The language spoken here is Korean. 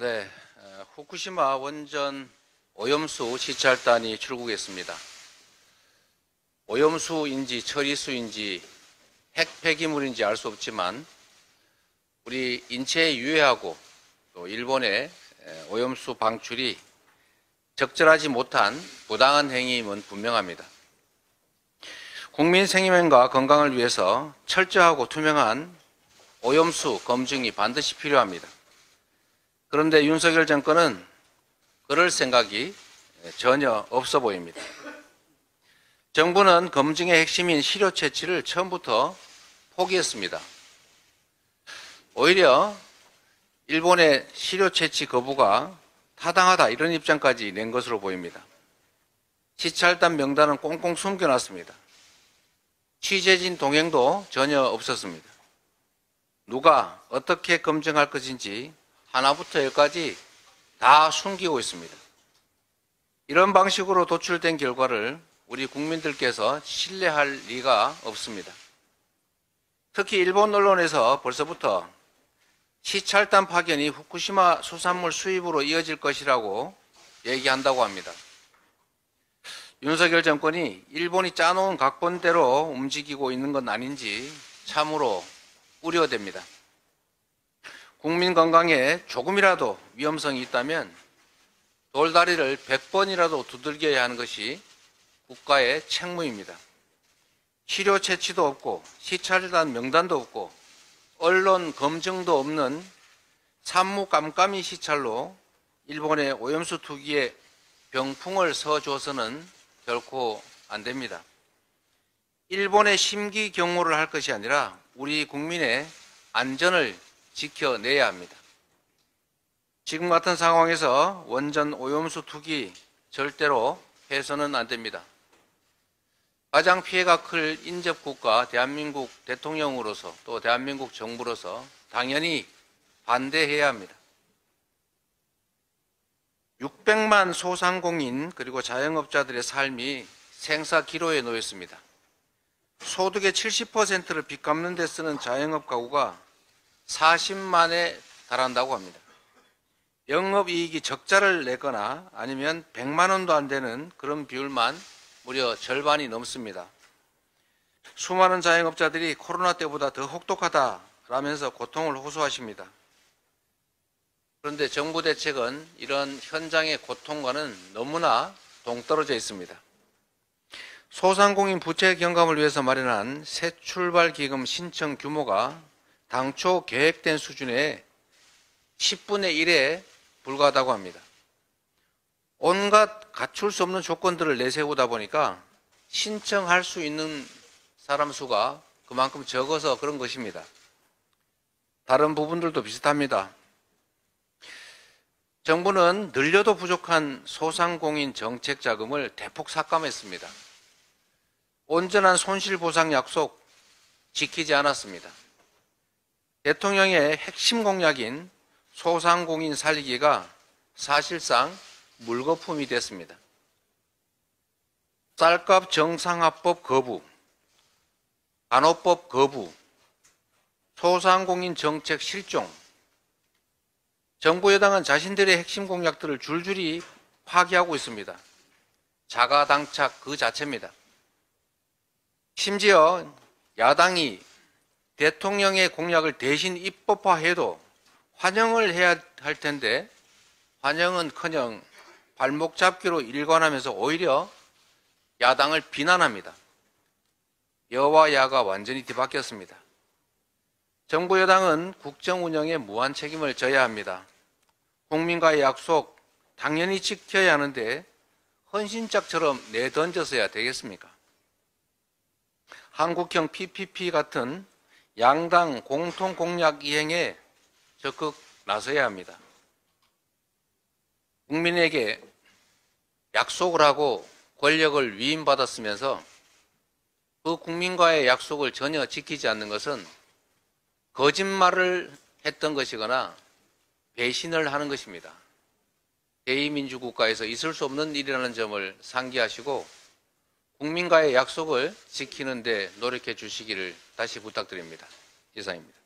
네, 후쿠시마 원전 오염수 시찰단이 출국했습니다. 오염수인지 처리수인지 핵 폐기물인지 알 수 없지만 우리 인체에 유해하고 또 일본의 오염수 방출이 적절하지 못한 부당한 행위임은 분명합니다. 국민 생명과 건강을 위해서 철저하고 투명한 오염수 검증이 반드시 필요합니다. 그런데 윤석열 정권은 그럴 생각이 전혀 없어 보입니다. 정부는 검증의 핵심인 시료 채취를 처음부터 포기했습니다. 오히려 일본의 시료 채취 거부가 타당하다 이런 입장까지 낸 것으로 보입니다. 시찰단 명단은 꽁꽁 숨겨놨습니다. 취재진 동행도 전혀 없었습니다. 누가 어떻게 검증할 것인지 하나부터 열까지 다 숨기고 있습니다. 이런 방식으로 도출된 결과를 우리 국민들께서 신뢰할 리가 없습니다. 특히 일본 언론에서 벌써부터 시찰단 파견이 후쿠시마 수산물 수입으로 이어질 것이라고 얘기한다고 합니다. 윤석열 정권이 일본이 짜놓은 각본대로 움직이고 있는 건 아닌지 참으로 우려됩니다. 국민 건강에 조금이라도 위험성이 있다면 돌다리를 100번이라도 두들겨야 하는 것이 국가의 책무입니다. 시료 채취도 없고 시찰단 명단도 없고 언론 검증도 없는 산무깜깜이 시찰로 일본의 오염수 투기에 병풍을 서줘서는 결코 안 됩니다. 일본의 심기 경호를 할 것이 아니라 우리 국민의 안전을 지켜내야 합니다. 지금 같은 상황에서 원전 오염수 투기 절대로 해서는 안 됩니다. 가장 피해가 클 인접국가 대한민국 대통령으로서 또 대한민국 정부로서 당연히 반대해야 합니다. 600만 소상공인 그리고 자영업자들의 삶이 생사 기로에 놓였습니다. 소득의 70%를 빚 갚는 데 쓰는 자영업 가구가 40만에 달한다고 합니다. 영업이익이 적자를 내거나 아니면 100만 원도 안 되는 그런 비율만 무려 절반이 넘습니다. 수많은 자영업자들이 코로나 때보다 더 혹독하다라면서 고통을 호소하십니다. 그런데 정부 대책은 이런 현장의 고통과는 너무나 동떨어져 있습니다. 소상공인 부채 경감을 위해서 마련한 새출발기금 신청 규모가 당초 계획된 수준의 10분의 1에 불과하다고 합니다. 온갖 갖출 수 없는 조건들을 내세우다 보니까 신청할 수 있는 사람 수가 그만큼 적어서 그런 것입니다. 다른 부분들도 비슷합니다. 정부는 늘려도 부족한 소상공인 정책 자금을 대폭 삭감했습니다. 온전한 손실보상 약속 지키지 않았습니다. 대통령의 핵심 공약인 소상공인 살리기가 사실상 물거품이 됐습니다. 쌀값 정상화법 거부, 간호법 거부, 소상공인 정책 실종, 정부 여당은 자신들의 핵심 공약들을 줄줄이 파기하고 있습니다. 자가당착 그 자체입니다. 심지어 야당이 대통령의 공약을 대신 입법화해도 환영을 해야 할 텐데 환영은커녕 발목 잡기로 일관하면서 오히려 야당을 비난합니다. 여와 야가 완전히 뒤바뀌었습니다. 정부 여당은 국정 운영에 무한 책임을 져야 합니다. 국민과의 약속 당연히 지켜야 하는데 헌신짝처럼 내던져서야 되겠습니까? 한국형 PPP 같은 양당 공통 공약 이행에 적극 나서야 합니다. 국민에게 약속을 하고 권력을 위임받았으면서 그 국민과의 약속을 전혀 지키지 않는 것은 거짓말을 했던 것이거나 배신을 하는 것입니다. 대의민주국가에서 있을 수 없는 일이라는 점을 상기하시고 국민과의 약속을 지키는 데 노력해 주시기를 다시 부탁드립니다. 이상입니다.